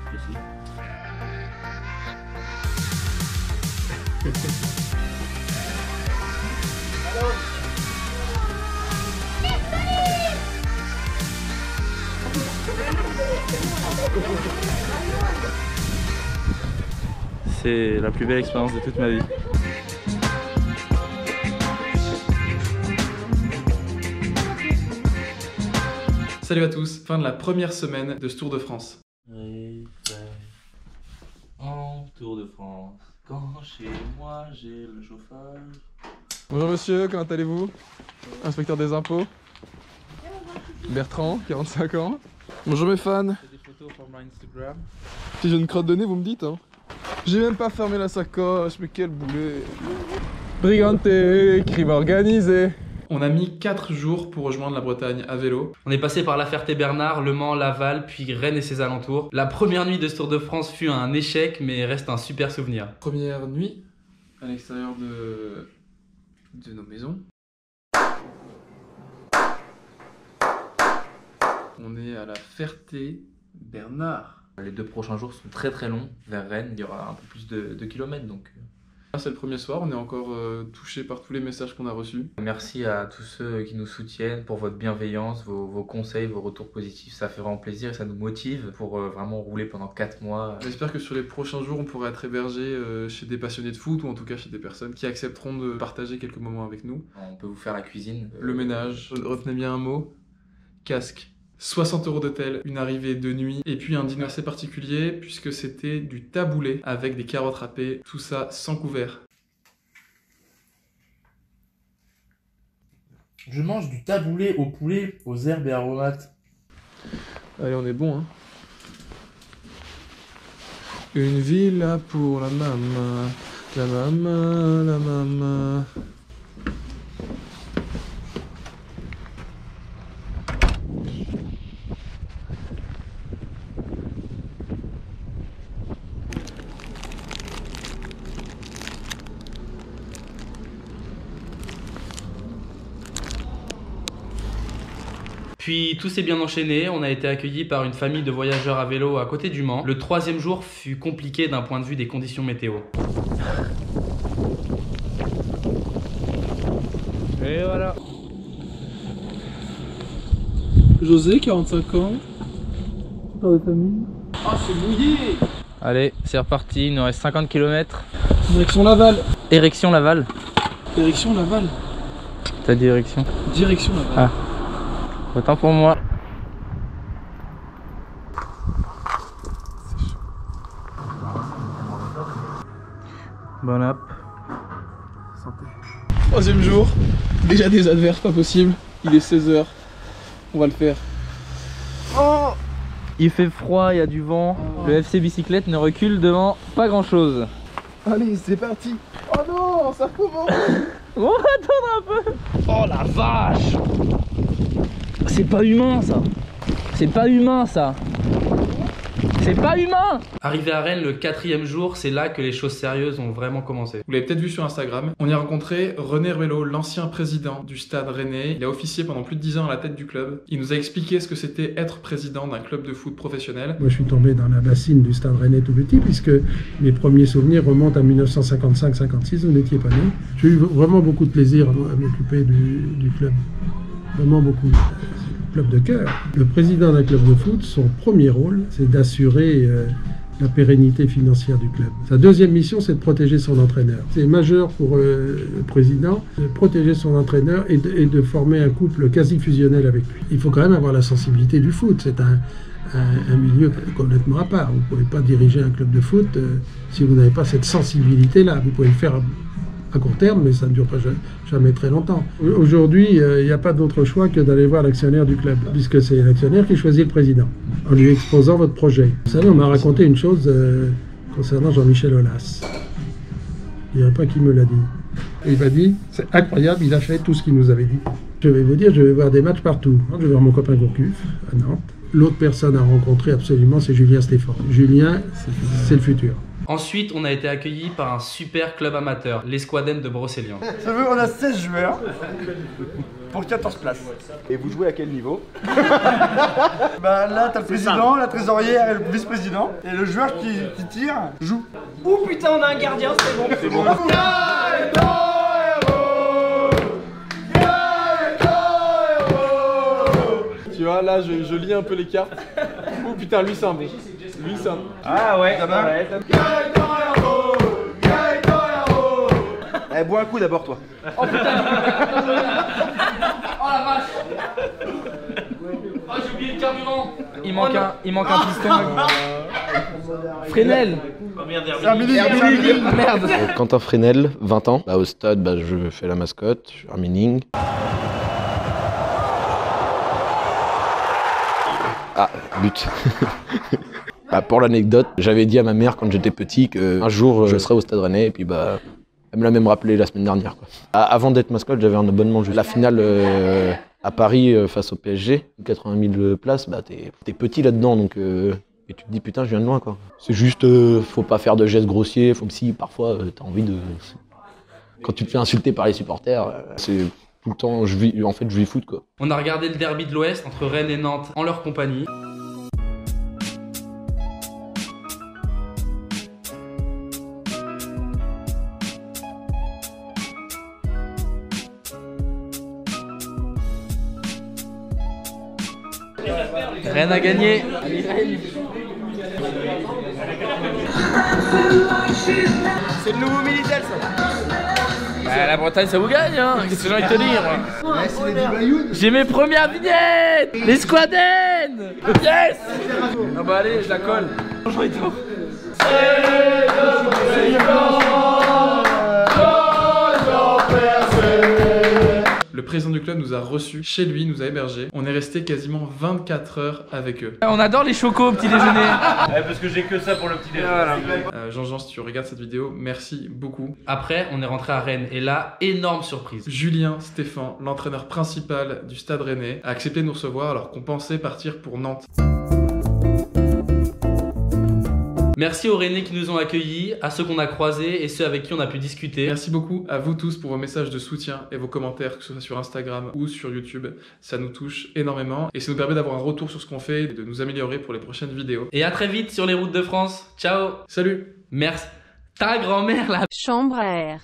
précis. C'est la plus belle expérience de toute ma vie. Salut à tous, fin de la première semaine de ce Tour de France. En Tour de France, quand chez moi j'ai le chauffage. Bonjour monsieur, comment allez-vous? Inspecteur des impôts. Bertrand, 45 ans. Bonjour mes fans. Des photos pour mon Instagram. Si j'ai une crotte de nez, vous me dites hein. J'ai même pas fermé la sacoche, mais quel boulet. Brigante, crime organisé. On a mis 4 jours pour rejoindre la Bretagne à vélo. On est passé par La Ferté-Bernard, Le Mans, Laval, puis Rennes et ses alentours. La première nuit de ce Tour de France fut un échec, mais reste un super souvenir. Première nuit à l'extérieur de nos maisons. On est à la Ferté-Bernard. Les 2 prochains jours sont très très longs. Vers Rennes, il y aura un peu plus de kilomètres. Donc. C'est le premier soir, on est encore touché par tous les messages qu'on a reçus. Merci à tous ceux qui nous soutiennent pour votre bienveillance, vos conseils, vos retours positifs. Ça fait vraiment plaisir et ça nous motive pour vraiment rouler pendant 4 mois. J'espère que sur les prochains jours, on pourra être hébergé chez des passionnés de foot ou en tout cas chez des personnes qui accepteront de partager quelques moments avec nous. On peut vous faire la cuisine. Le ménage, retenez bien un mot, casque. 60 € d'hôtel, une arrivée de nuit et puis un dîner assez particulier puisque c'était du taboulé avec des carottes râpées, tout ça sans couvert. Je mange du taboulé au poulet, aux herbes et aromates. Allez, on est bon hein. Une villa pour la maman, la maman, la maman. Puis tout s'est bien enchaîné, on a été accueillis par une famille de voyageurs à vélo à côté du Mans. Le 3e jour fut compliqué d'un point de vue des conditions météo. Et voilà. José, 45 ans, père de famille. Ah, c'est mouillé! Allez, c'est reparti, il nous reste 50 km. Direction Laval. Érection Laval. Direction Laval. Ta direction. Direction Laval. Ah. Autant pour moi. Bon app. Santé. 3e jour, déjà des adverses, pas possible. Il est 16 h. On va le faire. Oh, il fait froid, il y a du vent. Le FC Bicyclette ne recule devant pas grand chose. Allez, c'est parti. Oh non, ça recommence. On va attendre un peu. Oh la vache. C'est pas humain ça. C'est pas humain ça. C'est pas humain. Arrivé à Rennes le 4e jour, c'est là que les choses sérieuses ont vraiment commencé. Vous l'avez peut-être vu sur Instagram. On y a rencontré René Ruello, l'ancien président du Stade Rennais. Il a officié pendant plus de 10 ans à la tête du club. Il nous a expliqué ce que c'était être président d'un club de foot professionnel. Moi, je suis tombé dans la bassine du Stade Rennais tout petit, puisque mes premiers souvenirs remontent à 1955-56, vous n'étiez pas né. J'ai eu vraiment beaucoup de plaisir à m'occuper du club. Vraiment beaucoup. Club de cœur. Le président d'un club de foot, son premier rôle, c'est d'assurer la pérennité financière du club. Sa deuxième mission, c'est de protéger son entraîneur. C'est majeur pour le président de protéger son entraîneur et de former un couple quasi fusionnel avec lui. Il faut quand même avoir la sensibilité du foot. C'est un milieu complètement à part. Vous ne pouvez pas diriger un club de foot si vous n'avez pas cette sensibilité-là. Vous pouvez le faire à court terme, mais ça ne dure pas jamais très longtemps. Aujourd'hui, il n'y a pas d'autre choix que d'aller voir l'actionnaire du club, puisque c'est l'actionnaire qui choisit le président, en lui exposant votre projet. Vous savez, on m'a raconté une chose concernant Jean-Michel Aulas. Je ne dirais pas qui me l'a dit. Il m'a dit, c'est incroyable, il a fait tout ce qu'il nous avait dit. Je vais vous dire, je vais voir des matchs partout. Je vais voir mon copain Gourcuff, à Nantes. L'autre personne à rencontrer absolument, c'est Julien Stéphane. Julien, c'est le futur. Ensuite, on a été accueillis par un super club amateur, l'Esquadenne de Brocéliande. On a 16 joueurs. pour 14 places. Et vous jouez à quel niveau? Bah là t'as le président, la trésorière et le vice-président. Et le joueur qui tire joue. Oh putain, on a un gardien, c'est bon. C'est bon. Tu vois, là, je lis un peu les cartes. Oh putain, lui, c'est un bon. Lui, c'est un... Ah ouais, Eh, bois un coup d'abord, toi. Oh putain. Oh la vache. Oh, j'ai oublié le carburant. Il manque un piston. Fresnel. C'est un mini. Ah merde. Quentin Fresnel, 20 ans. Au stade, je fais la mascotte, je suis armining. Ah, but. Pour l'anecdote, j'avais dit à ma mère quand j'étais petit qu'un jour je serais au Stade Rennais et puis elle me l'a même rappelé la semaine dernière. Quoi. Avant d'être mascotte, j'avais un abonnement juste. La finale à Paris face au PSG, 80 000 places, t'es petit là-dedans donc et tu te dis putain je viens de loin quoi. C'est juste faut pas faire de gestes grossiers, faut que si parfois t'as envie de... Quand tu te fais insulter par les supporters, c'est tout le temps, je vis foot quoi. On a regardé le derby de l'Ouest entre Rennes et Nantes en leur compagnie. Rennes a gagné. C'est le nouveau Minitel ça. La Bretagne ça vous gagne hein. Qu'est-ce que j'ai envie de te dire? J'ai mes premières vignettes. Les Squadens. Yes. Ah bah allez, je la colle. Bonjour et tout. Le président du club nous a reçus chez lui, nous a hébergés. On est resté quasiment 24 heures avec eux. On adore les chocos au petit déjeuner. Ouais, parce que j'ai que ça pour le petit déjeuner. Jean-Jean, si tu regardes cette vidéo, merci beaucoup. Après, on est rentré à Rennes et là, énorme surprise. Julien Stéphan, l'entraîneur principal du Stade Rennais, a accepté de nous recevoir alors qu'on pensait partir pour Nantes. Merci aux Rennais qui nous ont accueillis, à ceux qu'on a croisés et ceux avec qui on a pu discuter. Merci beaucoup à vous tous pour vos messages de soutien et vos commentaires, que ce soit sur Instagram ou sur YouTube. Ça nous touche énormément et ça nous permet d'avoir un retour sur ce qu'on fait et de nous améliorer pour les prochaines vidéos. Et à très vite sur les routes de France. Ciao. Salut. Merci. Ta grand-mère là. Chambre à air.